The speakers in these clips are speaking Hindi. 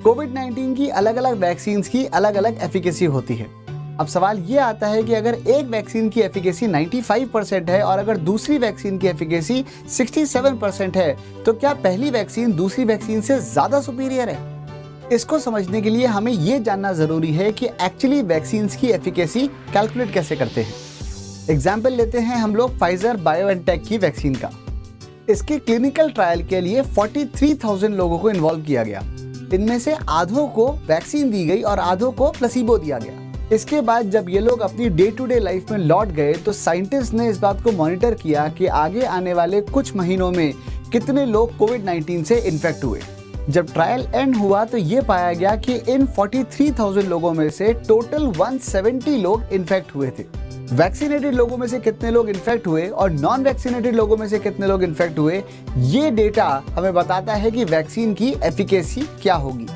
कोविड-19 की अलग अलग वैक्सीन की अलग अलग एफिकेसी होती है। अब सवाल ये आता है कि अगर एक वैक्सीन की एफिकेसी 95% है और अगर दूसरी वैक्सीन की एफिकेसी 67% है, तो क्या पहली वैक्सीन दूसरी वैक्सीन से ज़्यादा सुपीरियर है? इसको समझने के लिए हमें ये जानना ज़रूरी है कि एक्चुअली वैक्सीन की एफिकेसी कैलकुलेट कैसे करते हैं। एग्जाम्पल लेते हैं हम लोग फाइजर बायोएनटेक की वैक्सीन का। इसके क्लिनिकल ट्रायल के लिए 43,000 लोगों को इन्वॉल्व किया गया। इनमें से आधों को वैक्सीन दी गई और आधों को प्लेसिबो दिया गया। इसके बाद जब ये लोग अपनी डे टू डे लाइफ में लौट गए तो साइंटिस्ट ने इस बात को मॉनिटर किया कि आगे आने वाले कुछ महीनों में कितने लोग कोविड-19 से इन्फेक्ट हुए। जब ट्रायल एंड हुआ तो ये पाया गया कि इन 43,000 लोगों में से टोटल 170 लोग इन्फेक्ट हुए थे। वैक्सीनेटेड लोगों में से कितने लोग इन्फेक्ट हुए और नॉन वैक्सीनेटेड लोगों में से कितने लोग इन्फेक्ट हुए, ये डेटा हमें बताता है कि वैक्सीन की एफिकेसी क्या होगी।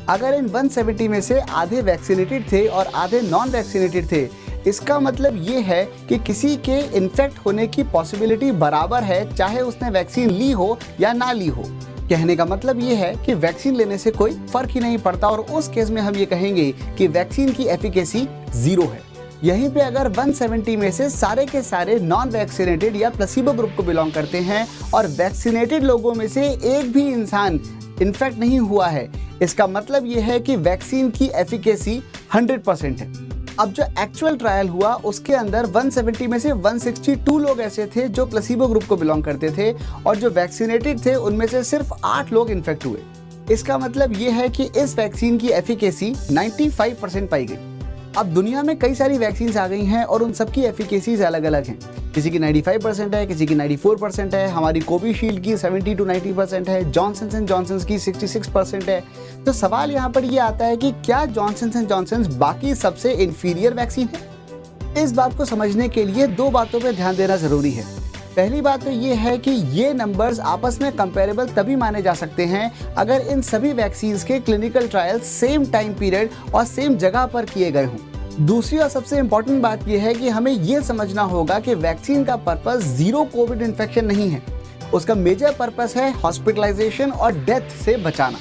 अगर इन 170 में से आधे वैक्सीनेटेड थे और आधे नॉन वैक्सीनेटेड थे, इसका मतलब ये है कि किसी के इन्फेक्ट होने की पॉसिबिलिटी बराबर है, चाहे उसने वैक्सीन ली हो या ना ली हो। कहने का मतलब ये है कि वैक्सीन लेने से कोई फर्क ही नहीं पड़ता और उस केस में हम ये कहेंगे कि वैक्सीन की एफिकेसी 0 है। यहीं पे अगर 170 में से सारे के सारे नॉन वैक्सीनेटेड या प्लेसिबो ग्रुप को बिलोंग करते हैं और वैक्सीनेटेड लोगों में से एक भी इंसान इन्फेक्ट नहीं हुआ है, इसका मतलब ये है कि वैक्सीन की एफिकेसी 100% है। अब जो एक्चुअल ट्रायल हुआ उसके अंदर 170 में से 162 लोग ऐसे थे जो प्लेसिबो ग्रुप को बिलोंग करते थे और जो वैक्सीनेटेड थे उनमें से सिर्फ 8 लोग इन्फेक्ट हुए। इसका मतलब ये है कि इस वैक्सीन की एफिकेसी 95% पाई गई। अब दुनिया में कई सारी वैक्सीन आ गई हैं और उन सबकी एफिकेसीज अलग अलग हैं। किसी की 95% है, किसी की 94% है, हमारी कोविशील्ड की 70 to 90% है, जॉनसन एंड जॉनसन की 66% है। तो सवाल यहाँ पर ये आता है कि क्या जॉनसन एंड जॉनसन बाकी सबसे इंफीरियर वैक्सीन है? इस बात को समझने के लिए दो बातों पर ध्यान देना जरूरी है। पहली बात तो ये है कि ये नंबर्स आपस में कंपेरेबल तभी माने जा सकते हैं अगर इन सभी वैक्सीन्स के clinical trial same time period और सेम जगह पर किए गए हों। दूसरी और सबसे इम्पोर्टेंट बात यह है कि हमें ये समझना होगा कि वैक्सीन का पर्पस 0 कोविड इन्फेक्शन नहीं है। उसका मेजर पर्पस है हॉस्पिटलाइजेशन और डेथ से बचाना।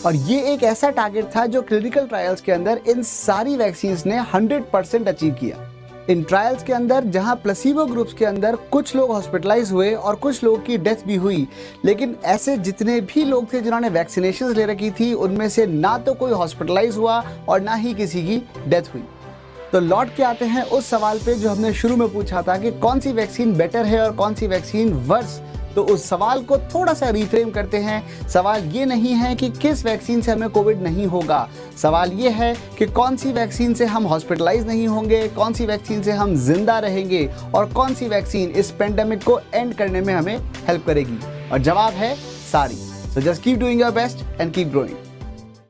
और ये एक ऐसा टारगेट था जो क्लिनिकल ट्रायल्स के अंदर इन सारी वैक्सीन्स ने 100% अचीव किया। इन ट्रायल्स के अंदर जहां प्लेसिबो ग्रुप्स के अंदर कुछ लोग हॉस्पिटलाइज हुए और कुछ लोगों की डेथ भी हुई, लेकिन ऐसे जितने भी लोग थे जिन्होंने वैक्सीनेशन ले रखी थी उनमें से ना तो कोई हॉस्पिटलाइज हुआ और ना ही किसी की डेथ हुई। तो लौट के आते हैं उस सवाल पे जो हमने शुरू में पूछा था कि कौन सी वैक्सीन बेटर है और कौन सी वैक्सीन वर्स। तो उस सवाल को थोड़ा सा रिफ्रेम करते हैं। सवाल ये नहीं है कि किस वैक्सीन से हमें कोविड नहीं होगा, सवाल ये है कि कौन सी वैक्सीन से हम हॉस्पिटलाइज नहीं होंगे, कौन सी वैक्सीन से हम जिंदा रहेंगे और कौन सी वैक्सीन इस पेंडेमिक को एंड करने में हमें हेल्प करेगी। और जवाब है सारी। So just keep doing your best and keep growing.